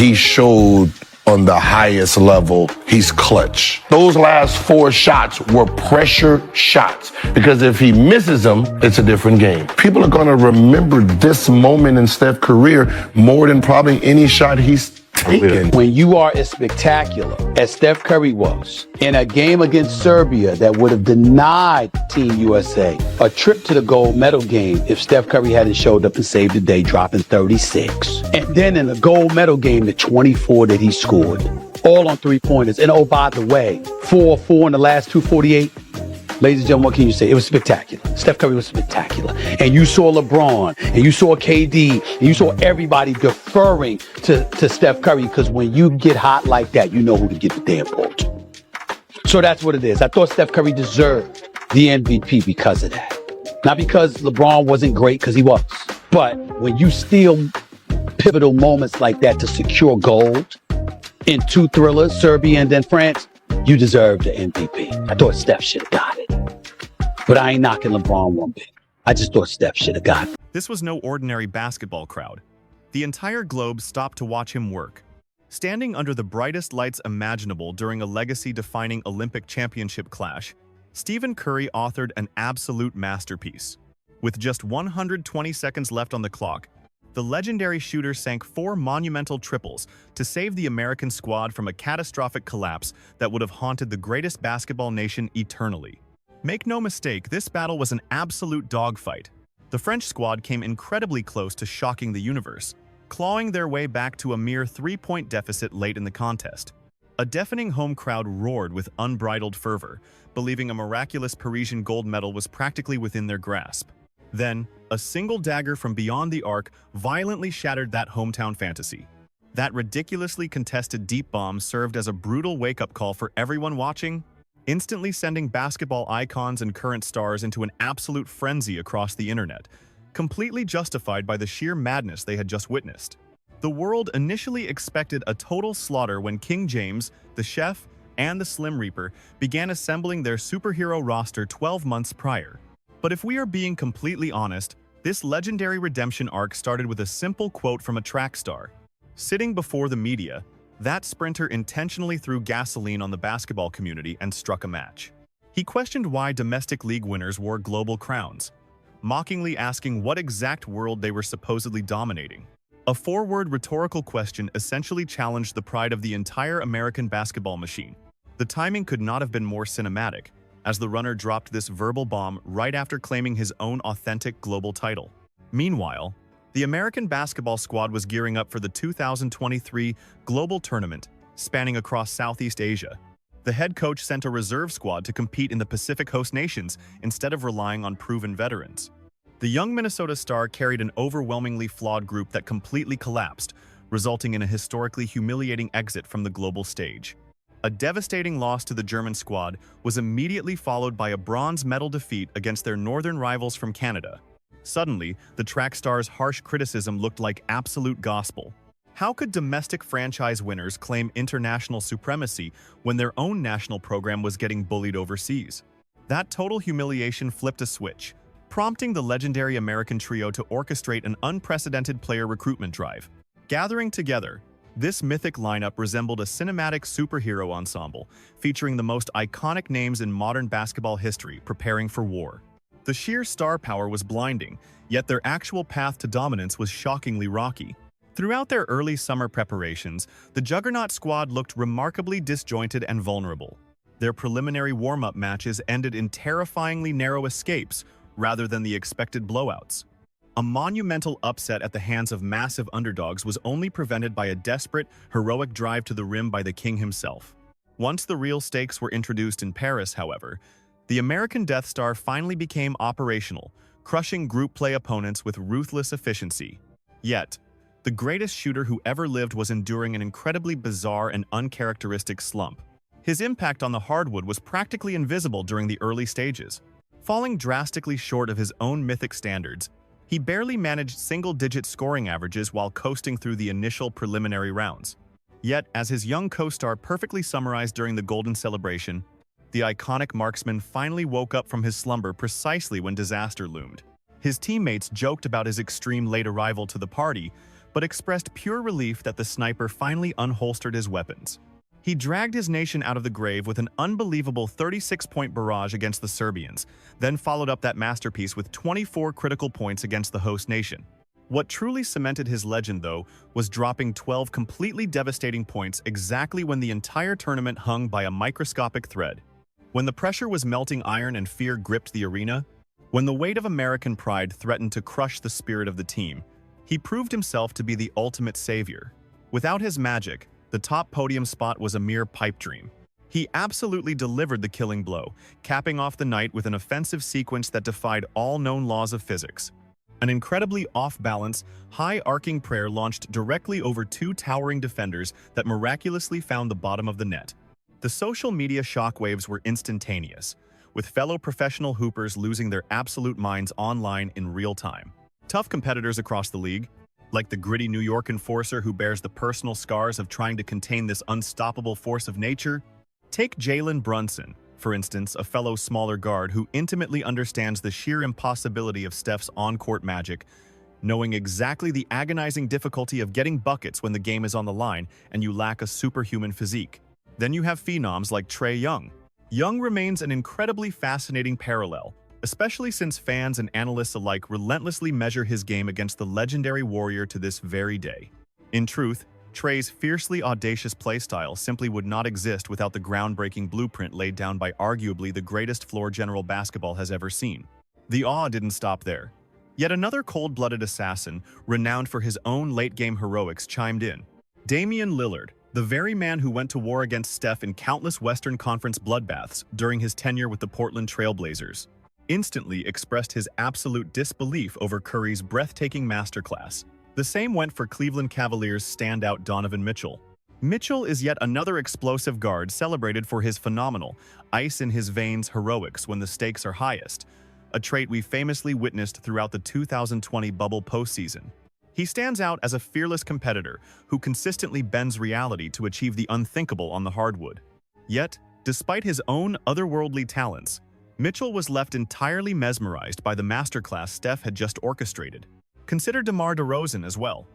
he showed on the highest level, he's clutch. Those last 4 shots were pressure shots because if he misses them, it's a different game. People are going to remember this moment in Steph's career more than probably any shot he's taken. When you are as spectacular as Steph Curry was in a game against Serbia that would have denied Team USA a trip to the gold medal game if Steph Curry hadn't showed up and saved the day, dropping 36. And then in the gold medal game, the 24 that he scored, all on 3-pointers. And oh, by the way, 4-4 in the last 248. Ladies and gentlemen, what can you say? It was spectacular. Steph Curry was spectacular. And you saw LeBron, and you saw KD, and you saw everybody deferring to Steph Curry because when you get hot like that, you know who to get the damn ball to. So that's what it is. I thought Steph Curry deserved the MVP because of that. Not because LeBron wasn't great, because he was. But when you steal pivotal moments like that to secure gold in 2 thrillers, Serbia and then France, you deserve the MVP. I thought Steph should have got it. But I ain't knocking LeBron one bit. I just thought Steph should have got it. This was no ordinary basketball crowd. The entire globe stopped to watch him work. Standing under the brightest lights imaginable during a legacy-defining Olympic championship clash, Stephen Curry authored an absolute masterpiece. With just 120 seconds left on the clock, the legendary shooter sank 4 monumental triples to save the American squad from a catastrophic collapse that would have haunted the greatest basketball nation eternally. Make no mistake, this battle was an absolute dogfight. The French squad came incredibly close to shocking the universe, clawing their way back to a mere 3-point deficit late in the contest. A deafening home crowd roared with unbridled fervor, believing a miraculous Parisian gold medal was practically within their grasp. Then, a single dagger from beyond the arc violently shattered that hometown fantasy. That ridiculously contested deep bomb served as a brutal wake-up call for everyone watching, instantly sending basketball icons and current stars into an absolute frenzy across the internet, completely justified by the sheer madness they had just witnessed. The world initially expected a total slaughter when King James, the Chef, and the Slim Reaper began assembling their superhero roster 12 months prior. But if we are being completely honest, this legendary redemption arc started with a simple quote from a track star. Sitting before the media, that sprinter intentionally threw gasoline on the basketball community and struck a match. He questioned why domestic league winners wore global crowns, mockingly asking what exact world they were supposedly dominating. A 4-word rhetorical question essentially challenged the pride of the entire American basketball machine. The timing could not have been more cinematic, as the runner dropped this verbal bomb right after claiming his own authentic global title. Meanwhile, the American basketball squad was gearing up for the 2023 global tournament, spanning across Southeast Asia. The head coach sent a reserve squad to compete in the Pacific host nations instead of relying on proven veterans. The young Minnesota star carried an overwhelmingly flawed group that completely collapsed, resulting in a historically humiliating exit from the global stage. A devastating loss to the German squad was immediately followed by a bronze medal defeat against their northern rivals from Canada. Suddenly, the track star's harsh criticism looked like absolute gospel. How could domestic franchise winners claim international supremacy when their own national program was getting bullied overseas? That total humiliation flipped a switch, prompting the legendary American trio to orchestrate an unprecedented player recruitment drive. Gathering together, this mythic lineup resembled a cinematic superhero ensemble, featuring the most iconic names in modern basketball history preparing for war. The sheer star power was blinding, yet their actual path to dominance was shockingly rocky. Throughout their early summer preparations, the Juggernaut squad looked remarkably disjointed and vulnerable. Their preliminary warm-up matches ended in terrifyingly narrow escapes rather than the expected blowouts. A monumental upset at the hands of massive underdogs was only prevented by a desperate, heroic drive to the rim by the king himself. Once the real stakes were introduced in Paris, however, the American Death Star finally became operational, crushing group play opponents with ruthless efficiency. Yet, the greatest shooter who ever lived was enduring an incredibly bizarre and uncharacteristic slump. His impact on the hardwood was practically invisible during the early stages. Falling drastically short of his own mythic standards, he barely managed single-digit scoring averages while coasting through the initial preliminary rounds. Yet, as his young co-star perfectly summarized during the Golden Celebration, the iconic marksman finally woke up from his slumber precisely when disaster loomed. His teammates joked about his extreme late arrival to the party, but expressed pure relief that the sniper finally unholstered his weapons. He dragged his nation out of the grave with an unbelievable 36-point barrage against the Serbians, then followed up that masterpiece with 24 critical points against the host nation. What truly cemented his legend, though, was dropping 12 completely devastating points exactly when the entire tournament hung by a microscopic thread. When the pressure was melting iron and fear gripped the arena, when the weight of American pride threatened to crush the spirit of the team, he proved himself to be the ultimate savior. Without his magic, the top podium spot was a mere pipe dream. He absolutely delivered the killing blow, capping off the night with an offensive sequence that defied all known laws of physics. An incredibly off-balance, high-arcing prayer launched directly over two towering defenders that miraculously found the bottom of the net. The social media shockwaves were instantaneous, with fellow professional hoopers losing their absolute minds online in real time. Tough competitors across the league, like the gritty New York enforcer who bears the personal scars of trying to contain this unstoppable force of nature. Take Jalen Brunson, for instance, a fellow smaller guard who intimately understands the sheer impossibility of Steph's on-court magic, knowing exactly the agonizing difficulty of getting buckets when the game is on the line and you lack a superhuman physique. Then you have phenoms like Trae Young. Young remains an incredibly fascinating parallel, especially since fans and analysts alike relentlessly measure his game against the legendary warrior to this very day. In truth, Trae's fiercely audacious playstyle simply would not exist without the groundbreaking blueprint laid down by arguably the greatest floor general basketball has ever seen. The awe didn't stop there. Yet another cold-blooded assassin, renowned for his own late-game heroics, chimed in. Damian Lillard, the very man who went to war against Steph in countless Western Conference bloodbaths during his tenure with the Portland Trail Blazers, instantly expressed his absolute disbelief over Curry's breathtaking masterclass. The same went for Cleveland Cavaliers standout Donovan Mitchell. Mitchell is yet another explosive guard celebrated for his phenomenal, ice-in-his-veins heroics when the stakes are highest, a trait we famously witnessed throughout the 2020 bubble postseason. He stands out as a fearless competitor who consistently bends reality to achieve the unthinkable on the hardwood. Yet, despite his own otherworldly talents, Mitchell was left entirely mesmerized by the masterclass Steph had just orchestrated. Consider DeMar DeRozan as well.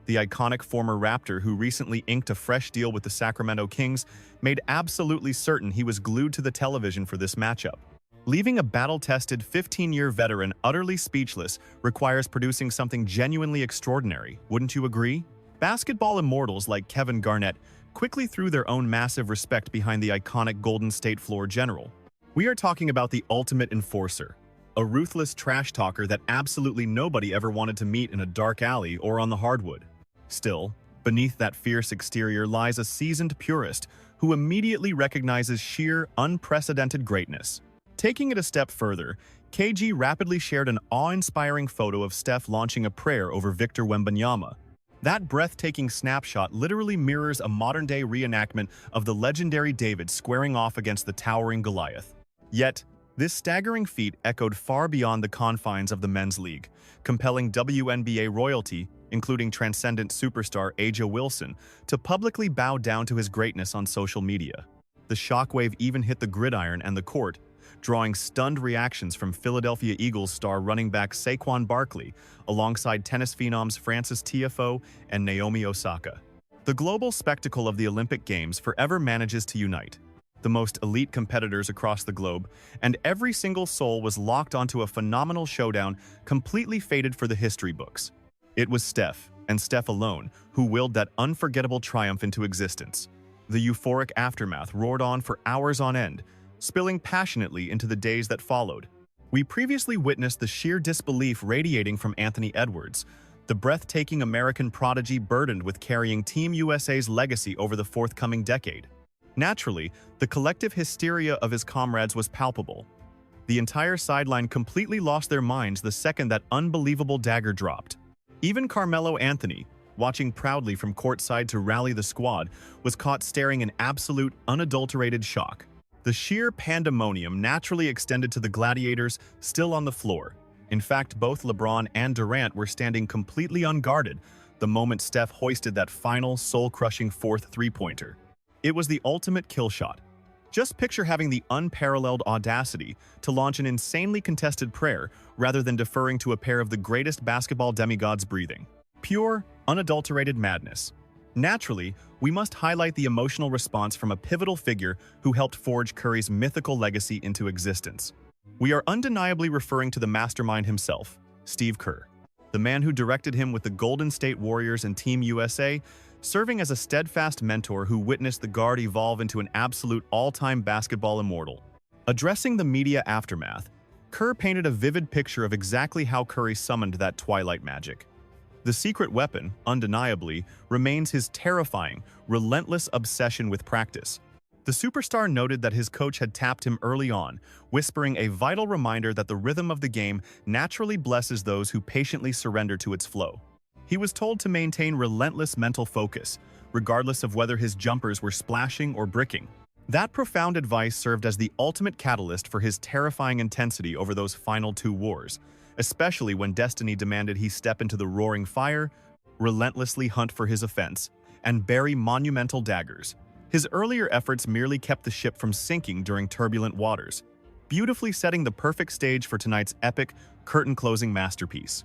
The iconic former Raptor who recently inked a fresh deal with the Sacramento Kings made absolutely certain he was glued to the television for this matchup. Leaving a battle-tested 15-year veteran utterly speechless requires producing something genuinely extraordinary, wouldn't you agree? Basketball immortals like Kevin Garnett quickly threw their own massive respect behind the iconic Golden State floor general. We are talking about the ultimate enforcer, a ruthless trash talker that absolutely nobody ever wanted to meet in a dark alley or on the hardwood. Still, beneath that fierce exterior lies a seasoned purist who immediately recognizes sheer, unprecedented greatness. Taking it a step further, KG rapidly shared an awe-inspiring photo of Steph launching a prayer over Victor Wembanyama. That breathtaking snapshot literally mirrors a modern-day reenactment of the legendary David squaring off against the towering Goliath. Yet, this staggering feat echoed far beyond the confines of the men's league, compelling WNBA royalty, including transcendent superstar A'ja Wilson, to publicly bow down to his greatness on social media. The shockwave even hit the gridiron and the court, drawing stunned reactions from Philadelphia Eagles star running back Saquon Barkley, alongside tennis phenoms Frances Tiafoe and Naomi Osaka. The global spectacle of the Olympic Games forever manages to unite the most elite competitors across the globe, and every single soul was locked onto a phenomenal showdown completely fated for the history books. It was Steph, and Steph alone, who willed that unforgettable triumph into existence. The euphoric aftermath roared on for hours on end, spilling passionately into the days that followed. We previously witnessed the sheer disbelief radiating from Anthony Edwards, the breathtaking American prodigy burdened with carrying Team USA's legacy over the forthcoming decade. Naturally, the collective hysteria of his comrades was palpable. The entire sideline completely lost their minds the second that unbelievable dagger dropped. Even Carmelo Anthony, watching proudly from courtside to rally the squad, was caught staring in absolute, unadulterated shock. The sheer pandemonium naturally extended to the gladiators still on the floor. In fact, both LeBron and Durant were standing completely unguarded the moment Steph hoisted that final, soul-crushing fourth three-pointer. It was the ultimate kill shot. Just picture having the unparalleled audacity to launch an insanely contested prayer rather than deferring to a pair of the greatest basketball demigods breathing. Pure, unadulterated madness. Naturally, we must highlight the emotional response from a pivotal figure who helped forge Curry's mythical legacy into existence. We are undeniably referring to the mastermind himself, Steve Kerr, the man who directed him with the Golden State Warriors and Team USA, serving as a steadfast mentor who witnessed the guard evolve into an absolute all-time basketball immortal. Addressing the media aftermath, Kerr painted a vivid picture of exactly how Curry summoned that twilight magic. The secret weapon, undeniably, remains his terrifying, relentless obsession with practice. The superstar noted that his coach had tapped him early on, whispering a vital reminder that the rhythm of the game naturally blesses those who patiently surrender to its flow. He was told to maintain relentless mental focus, regardless of whether his jumpers were splashing or bricking. That profound advice served as the ultimate catalyst for his terrifying intensity over those final 2 wars, especially when destiny demanded he step into the roaring fire, relentlessly hunt for his offense, and bury monumental daggers. His earlier efforts merely kept the ship from sinking during turbulent waters, beautifully setting the perfect stage for tonight's epic, curtain-closing masterpiece.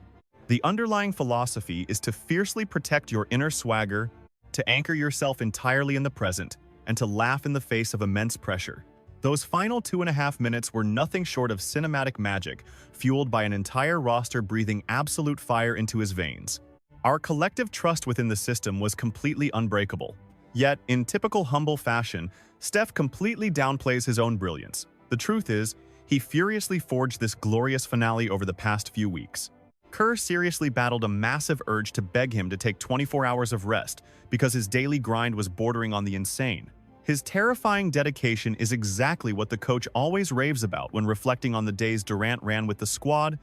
The underlying philosophy is to fiercely protect your inner swagger, to anchor yourself entirely in the present, and to laugh in the face of immense pressure. Those final 2.5 minutes were nothing short of cinematic magic, fueled by an entire roster breathing absolute fire into his veins. Our collective trust within the system was completely unbreakable. Yet, in typical humble fashion, Steph completely downplays his own brilliance. The truth is, he furiously forged this glorious finale over the past few weeks. Kerr seriously battled a massive urge to beg him to take 24 hours of rest because his daily grind was bordering on the insane. His terrifying dedication is exactly what the coach always raves about when reflecting on the days Durant ran with the squad,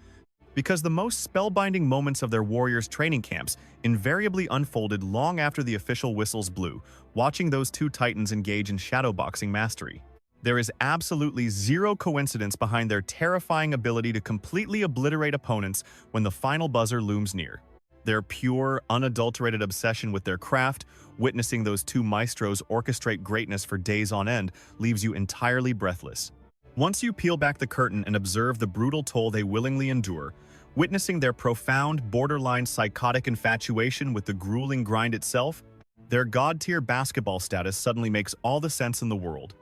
because the most spellbinding moments of their Warriors training camps invariably unfolded long after the official whistles blew, watching those 2 titans engage in shadowboxing mastery. There is absolutely zero coincidence behind their terrifying ability to completely obliterate opponents when the final buzzer looms near. Their pure, unadulterated obsession with their craft, witnessing those 2 maestros orchestrate greatness for days on end, leaves you entirely breathless. Once you peel back the curtain and observe the brutal toll they willingly endure, witnessing their profound, borderline psychotic infatuation with the grueling grind itself, their god-tier basketball status suddenly makes all the sense in the world.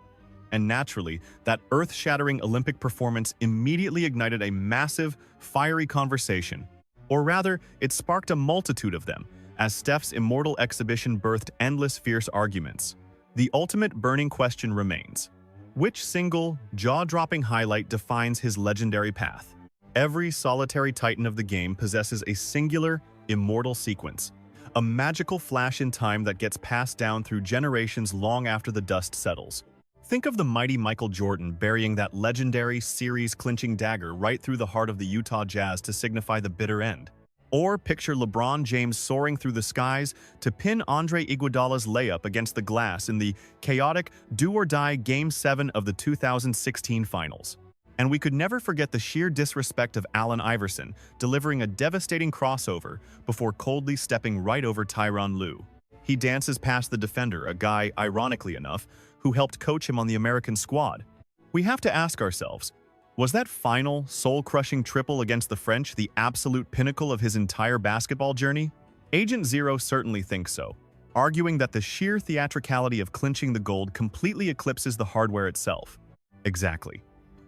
And naturally, that earth-shattering Olympic performance immediately ignited a massive, fiery conversation. Or rather, it sparked a multitude of them, as Steph's immortal exhibition birthed endless fierce arguments. The ultimate burning question remains: which single, jaw-dropping highlight defines his legendary path? Every solitary titan of the game possesses a singular, immortal sequence, a magical flash in time that gets passed down through generations long after the dust settles. Think of the mighty Michael Jordan burying that legendary, series-clinching dagger right through the heart of the Utah Jazz to signify the bitter end. Or picture LeBron James soaring through the skies to pin Andre Iguodala's layup against the glass in the chaotic, do-or-die Game 7 of the 2016 Finals. And we could never forget the sheer disrespect of Allen Iverson, delivering a devastating crossover before coldly stepping right over Tyronn Lue. He dances past the defender, a guy, ironically enough, who helped coach him on the American squad. We have to ask ourselves, was that final, soul-crushing triple against the French the absolute pinnacle of his entire basketball journey? Agent Zero certainly thinks so, arguing that the sheer theatricality of clinching the gold completely eclipses the hardware itself. Exactly.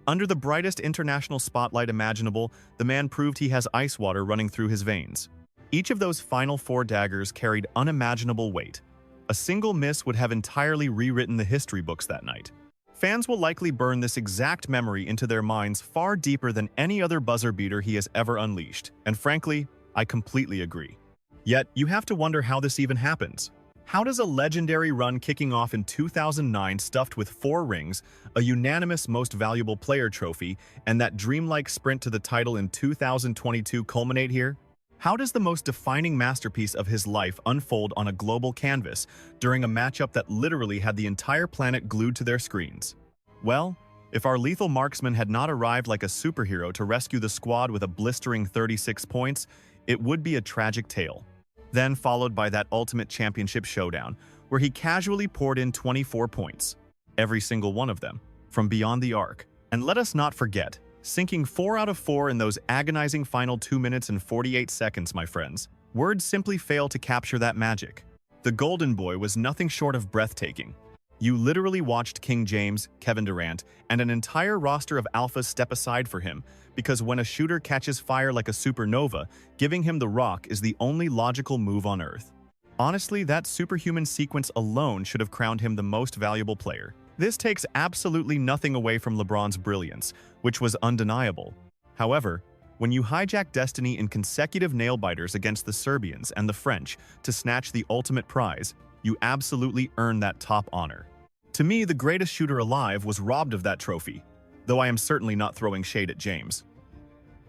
Under the brightest international spotlight imaginable, the man proved he has ice water running through his veins. Each of those final 4 daggers carried unimaginable weight. A single miss would have entirely rewritten the history books that night. Fans will likely burn this exact memory into their minds far deeper than any other buzzer beater he has ever unleashed, and frankly, I completely agree. Yet, you have to wonder how this even happens. How does a legendary run kicking off in 2009 stuffed with 4 rings, a unanimous Most Valuable Player trophy, and that dreamlike sprint to the title in 2022 culminate here? How does the most defining masterpiece of his life unfold on a global canvas during a matchup that literally had the entire planet glued to their screens? Well, if our lethal marksman had not arrived like a superhero to rescue the squad with a blistering 36 points, it would be a tragic tale. Then followed by that ultimate championship showdown, where he casually poured in 24 points, every single one of them, from beyond the arc. And let us not forget, sinking 4 out of 4 in those agonizing final 2 minutes and 48 seconds, my friends. Words simply fail to capture that magic. The Golden Boy was nothing short of breathtaking. You literally watched King James, Kevin Durant, and an entire roster of alphas step aside for him, because when a shooter catches fire like a supernova, giving him the rock is the only logical move on Earth. Honestly, that superhuman sequence alone should have crowned him the most valuable player. This takes absolutely nothing away from LeBron's brilliance, which was undeniable. However, when you hijack destiny in consecutive nail-biters against the Serbians and the French to snatch the ultimate prize, you absolutely earn that top honor. To me, the greatest shooter alive was robbed of that trophy, though I am certainly not throwing shade at James.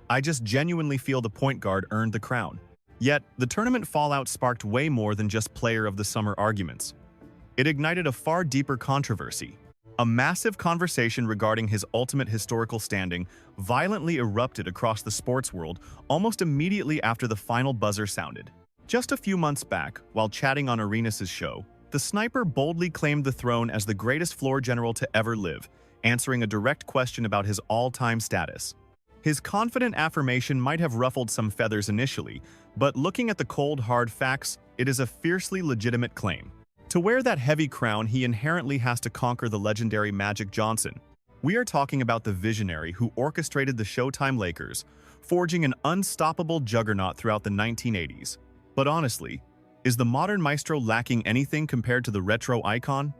I just genuinely feel the point guard earned the crown. Yet, the tournament fallout sparked way more than just player of the summer arguments. It ignited a far deeper controversy. A massive conversation regarding his ultimate historical standing violently erupted across the sports world almost immediately after the final buzzer sounded. Just a few months back, while chatting on Arenas' show, the sniper boldly claimed the throne as the greatest floor general to ever live, answering a direct question about his all-time status. His confident affirmation might have ruffled some feathers initially, but looking at the cold, hard facts, it is a fiercely legitimate claim. To wear that heavy crown, he inherently has to conquer the legendary Magic Johnson. We are talking about the visionary who orchestrated the Showtime Lakers, forging an unstoppable juggernaut throughout the 1980s. But honestly, is the modern maestro lacking anything compared to the retro icon?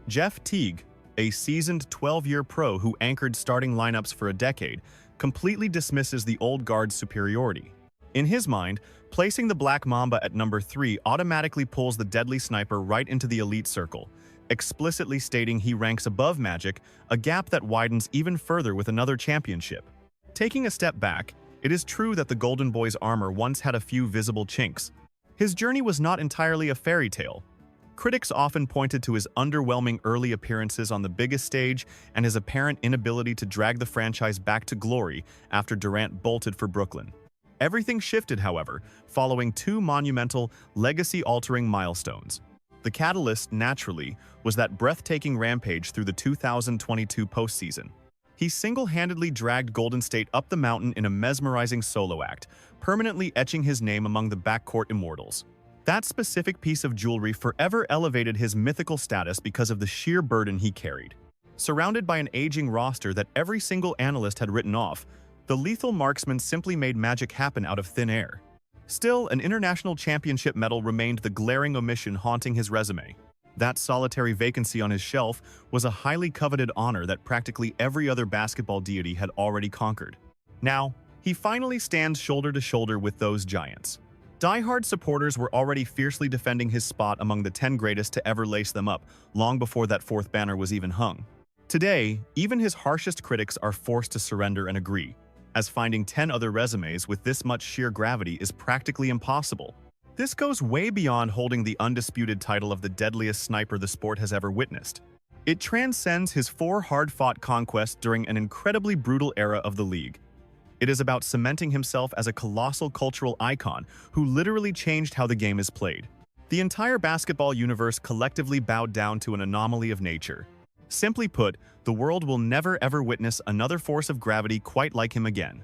Jeff Teague, a seasoned 12-year pro who anchored starting lineups for a decade, completely dismisses the old guard's superiority. In his mind, placing the Black Mamba at number 3 automatically pulls the deadly sniper right into the elite circle, explicitly stating he ranks above Magic, a gap that widens even further with another championship. Taking a step back, it is true that the Golden Boy's armor once had a few visible chinks. His journey was not entirely a fairy tale. Critics often pointed to his underwhelming early appearances on the biggest stage and his apparent inability to drag the franchise back to glory after Durant bolted for Brooklyn. Everything shifted, however, following two monumental, legacy-altering milestones. The catalyst, naturally, was that breathtaking rampage through the 2022 postseason. He single-handedly dragged Golden State up the mountain in a mesmerizing solo act, permanently etching his name among the backcourt immortals. That specific piece of jewelry forever elevated his mythical status because of the sheer burden he carried. Surrounded by an aging roster that every single analyst had written off, the lethal marksman simply made magic happen out of thin air. Still, an international championship medal remained the glaring omission haunting his resume. That solitary vacancy on his shelf was a highly coveted honor that practically every other basketball deity had already conquered. Now, he finally stands shoulder to shoulder with those giants. Die-hard supporters were already fiercely defending his spot among the 10 greatest to ever lace them up, long before that fourth banner was even hung. Today, even his harshest critics are forced to surrender and agree, as finding 10 other resumes with this much sheer gravity is practically impossible. This goes way beyond holding the undisputed title of the deadliest sniper the sport has ever witnessed. It transcends his 4 hard-fought conquests during an incredibly brutal era of the league. It is about cementing himself as a colossal cultural icon who literally changed how the game is played. The entire basketball universe collectively bowed down to an anomaly of nature. Simply put, the world will never ever witness another force of gravity quite like him again.